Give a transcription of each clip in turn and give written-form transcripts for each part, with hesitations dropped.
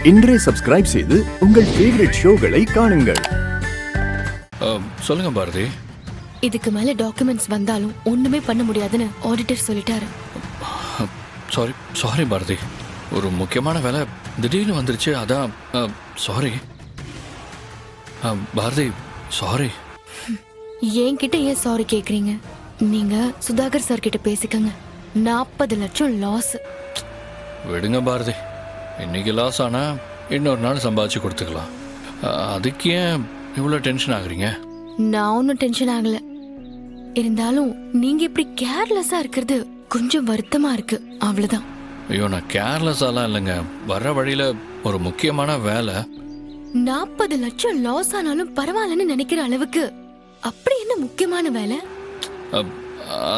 இன்றே சப்ஸ்கிரைப் செய்து உங்கள் ஃபேவரட் ஷோகளை காணுங்கள். சொல்லுங்க பாரதி. இதுக்கு மேல டாக்குமெண்ட்ஸ் வந்தாலும் ஒண்ணுமே பண்ண முடியாதுன்னு ஆடிட்டர் சொல்லிட்டாரு. சாரி பாரதி, ஒரு முக்கியமான வேலை திடீர்னு வந்துருச்சு, அதான் சாரி பாரதி. சாரி. என்கிட்ட ஏன் சாரி கேக்குறீங்க? நீங்க சுதாகர் சார் கிட்ட பேசிக்கங்க. 40 லட்சம் லாஸ். விடுங்க பாரதி, இன்னைக்கு லாஸ் ஆனா இன்னொரு நாள் சம்பாதிச்சு கொடுத்துக்கலாம். அதுக்கு ஏன் இவ்வளோ டென்ஷன் ஆகுறீங்க? நான் ஒன்னும் டென்ஷன் ஆகல. இருந்தாலும் நீங்க இப்படி கேர்லெஸ்ஸா இருக்கிறது கொஞ்சம் வருத்தமா இருக்கு, அவ்வளவுதான். ஐயோ, நான் கேர்லெஸ்ஸாலாம் இல்லைங்க. வர்ற வழியில ஒரு முக்கியமான வேலை. 40 லட்சம் லாஸ் ஆனாலும் பரவாயில்லன்னு நினைக்கிற அளவுக்கு அப்படி என்ன முக்கியமான வேலை?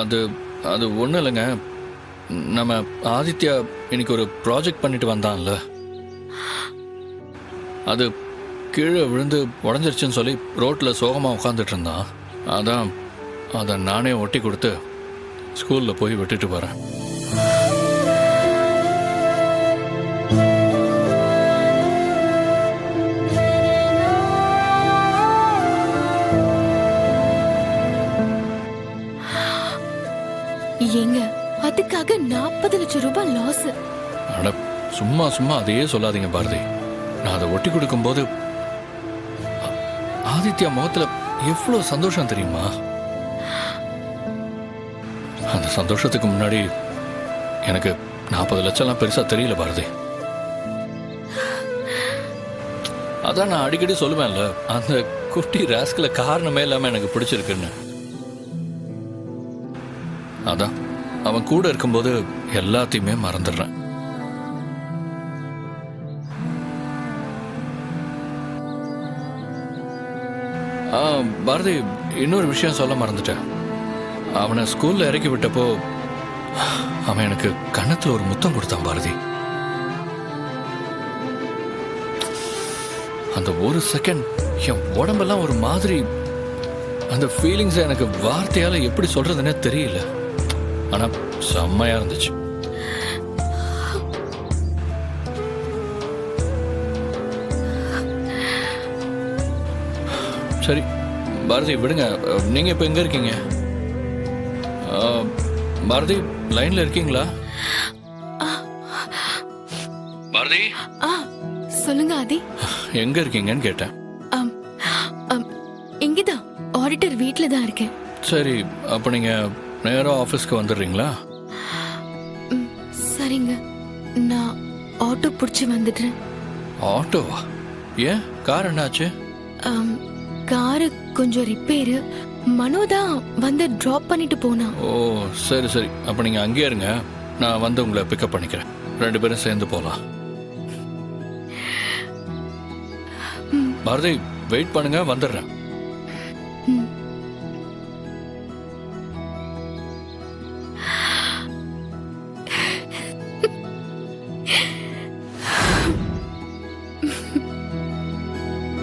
அது அது ஒன்றும் இல்லைங்க. நம்ம ஆதித்யா இன்னைக்கு ஒரு ப்ராஜெக்ட் பண்ணிட்டு வந்தான்ல, அது கீழே விழுந்து உடஞ்சிருச்சுன்னு சொல்லி ரோட்டில் சோகமாக உட்காந்துட்டு இருந்தான். அதான் அதை நானே ஒட்டி கொடுத்து ஸ்கூலில் போய் விட்டுட்டு வரேன். ஏங்க, அதுக்காக 40 லட்சம் ரூபாய் லாஸ்? அட சும்மா சும்மா அதையே சொல்லாதீங்க பாரதி. நான் அதை ஒட்டி கொடுக்கும்போது ஆதித்யா முகத்துல எவ்வளோ சந்தோஷம் தெரியுமா? அந்த சந்தோஷத்துக்கு முன்னாடி எனக்கு 40 லட்சம்லாம் பெருசா தெரியல பாரதி. அதான் நான் அடிக்கடி சொல்லுவேன்ல, அந்த குட்டி ராஸ்கல காரணமே இல்லாம எனக்கு பிடிச்சிருக்குன்னு. அதான் அவன் கூட இருக்கும்போது எல்லாத்தையுமே மறந்துடுறேன். பாரதி, இன்னொரு விஷயம் சொல்ல மறந்துட்டேன். அவனை ஸ்கூல்ல இறக்கி விட்டப்போ அவன் எனக்கு கன்னத்துல ஒரு முத்தம் கொடுத்தான் பாரதி. அந்த ஒரு செகண்ட் என் உடம்பெல்லாம் ஒரு மாதிரி, அந்த ஃபீலிங்ஸ் எனக்கு வார்த்தையால எப்படி சொல்றதுன்னே தெரியல. ஆனா செம்மையா இருந்துச்சு. சரி பாரதி, விடுங்க. நீங்க இப்ப எங்க இருக்கீங்க? பாரதி, லைன்ல இருக்கீங்களா? பாரதி, சொல்லுங்க ஆதி. எங்க இருக்கீங்கன்னு கேட்டேன். இங்கதான் ஆடிட்டர் வீட்ல தான் இருக்கேன். சரி, அப்ப நீங்க நேரா ஆபீஸ்க்கு வந்துடுறீங்களா? சரிங்க, நான் ஆட்டோ பிடிச்சி வந்துடுறேன். ஆட்டோவா? ஏன், கார் என்னாச்சு? காரு கொஞ்சம் ரிப்பேரு. மனோதான் வந்து டிராப் பண்ணிட்டு போனா. ஓ சரி சரி, அப்ப நீங்க அங்கேயே இருங்க, நான் வந்து உங்களை பிக்கப் பண்ணிக்கிறேன். 2 பேரும் சேர்ந்து போலாம். பாரதி, வெயிட் பண்ணுங்க, வந்துடுறேன்.